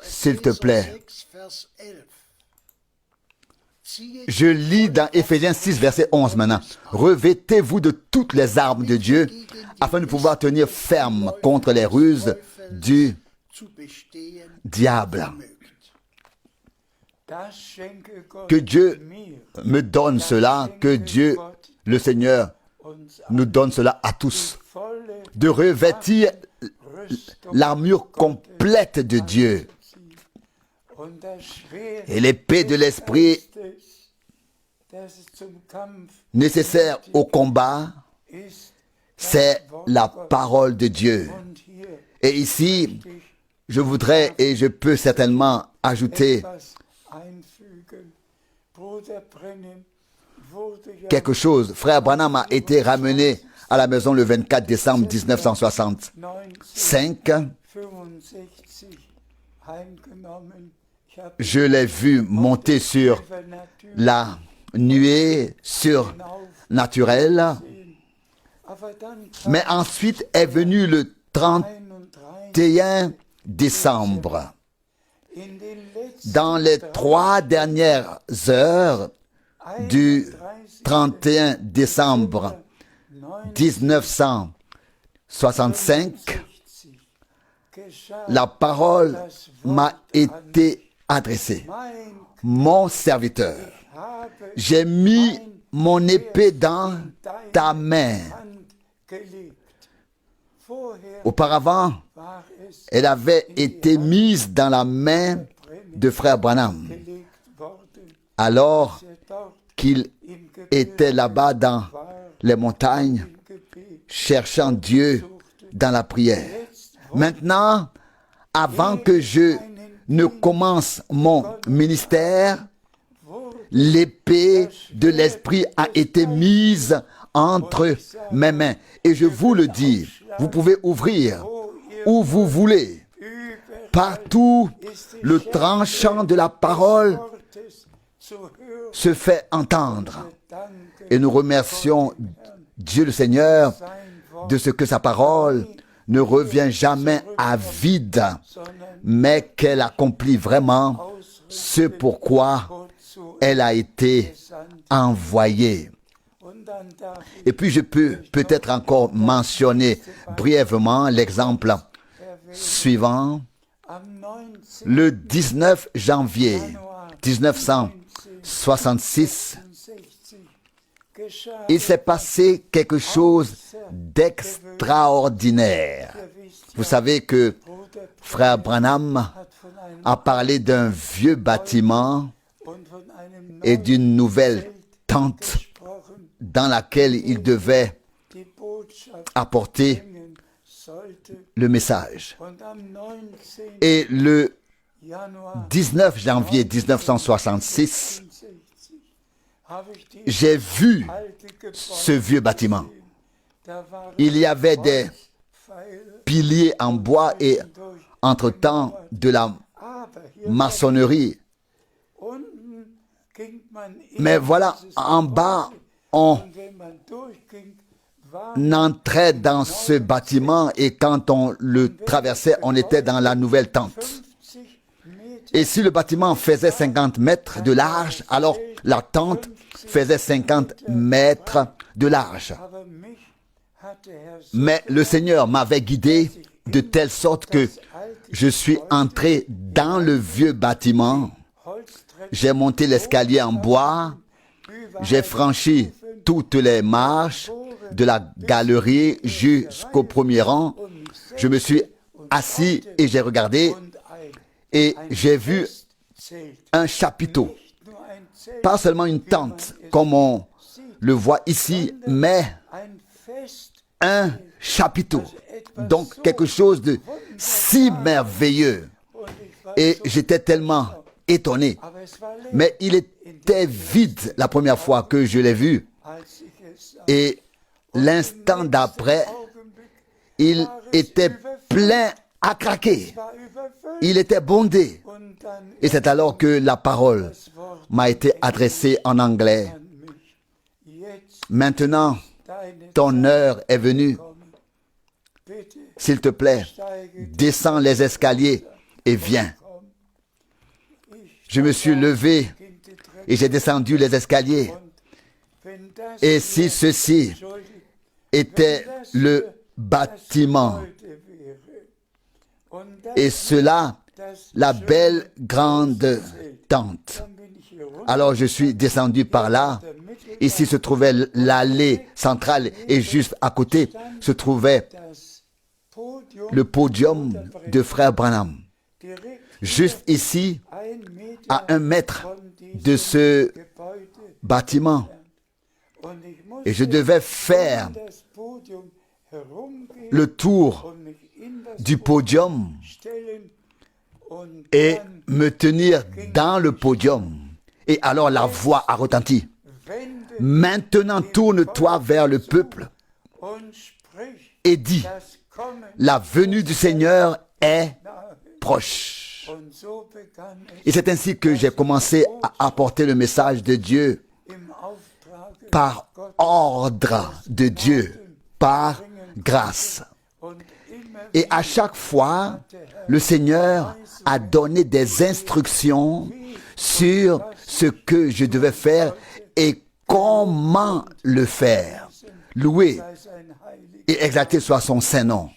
S'il te plaît. Je lis dans Éphésiens 6, verset 11 maintenant. Revêtez-vous de toutes les armes de Dieu afin de pouvoir tenir ferme contre les ruses du diable. Que Dieu me donne cela, que Dieu, le Seigneur, nous donne cela à tous. De revêtir l'armure complète de Dieu. Et l'épée de l'esprit nécessaire au combat, c'est la parole de Dieu. Et ici, je voudrais et je peux certainement ajouter quelque chose. Frère Branham a été ramené à la maison le 24 décembre 1965. Je l'ai vu monter sur la nuée surnaturelle. Mais ensuite est venu le 31 décembre. Dans les 3 dernières heures du 31 décembre 1965, la parole m'a été adressée. Mon serviteur, j'ai mis mon épée dans ta main. Auparavant, elle avait été mise dans la main de frère Branham, alors qu'il était là-bas dans les montagnes, cherchant Dieu dans la prière. Maintenant, avant que je ne commence mon ministère, l'épée de l'esprit a été mise entre mes mains. Et je vous le dis, vous pouvez ouvrir où vous voulez. Partout, le tranchant de la parole se fait entendre. Et nous remercions Dieu le Seigneur de ce que sa parole ne revient jamais à vide, mais qu'elle accomplit vraiment ce pourquoi elle a été envoyée. Et puis je peux peut-être encore mentionner brièvement l'exemple suivant. Le 19 janvier 1966, il s'est passé quelque chose d'extraordinaire. Vous savez que frère Branham a parlé d'un vieux bâtiment et d'une nouvelle tente dans laquelle il devait apporter le message. Et le 19 janvier 1966, j'ai vu ce vieux bâtiment. Il y avait des piliers en bois et entre-temps de la maçonnerie. Mais voilà, en bas, on entrait dans ce bâtiment et quand on le traversait, on était dans la nouvelle tente. Et si le bâtiment faisait 50 mètres de large, alors la tente faisait 50 mètres de large. Mais le Seigneur m'avait guidé de telle sorte que je suis entré dans le vieux bâtiment. J'ai monté l'escalier en bois. J'ai franchi toutes les marches de la galerie jusqu'au premier rang. Je me suis assis et j'ai regardé et j'ai vu un chapiteau. Pas seulement une tente comme on le voit ici, mais un chapiteau. Donc quelque chose de si merveilleux. Et j'étais tellement étonné. Mais il était vide la première fois que je l'ai vu. Et l'instant d'après, il était plein à craquer. Il était bondé. Et c'est alors que la parole m'a été adressée en anglais. Maintenant, ton heure est venue. S'il te plaît, descends les escaliers et viens. Je me suis levé et j'ai descendu les escaliers. Et si ceci était le bâtiment, et cela, la belle grande tente, alors je suis descendu par là. Ici se trouvait l'allée centrale et juste à côté se trouvait le podium de frère Branham. Juste ici, à 1 mètre de ce bâtiment. Et je devais faire le tour du podium et me tenir dans le podium. Et alors la voix a retenti. Maintenant tourne-toi vers le peuple et dis, la venue du Seigneur est proche. Et c'est ainsi que j'ai commencé à apporter le message de Dieu par ordre de Dieu, par grâce. Et à chaque fois, le Seigneur a donné des instructions sur ce que je devais faire et comment le faire. Loué et exalté soit son Saint-Nom.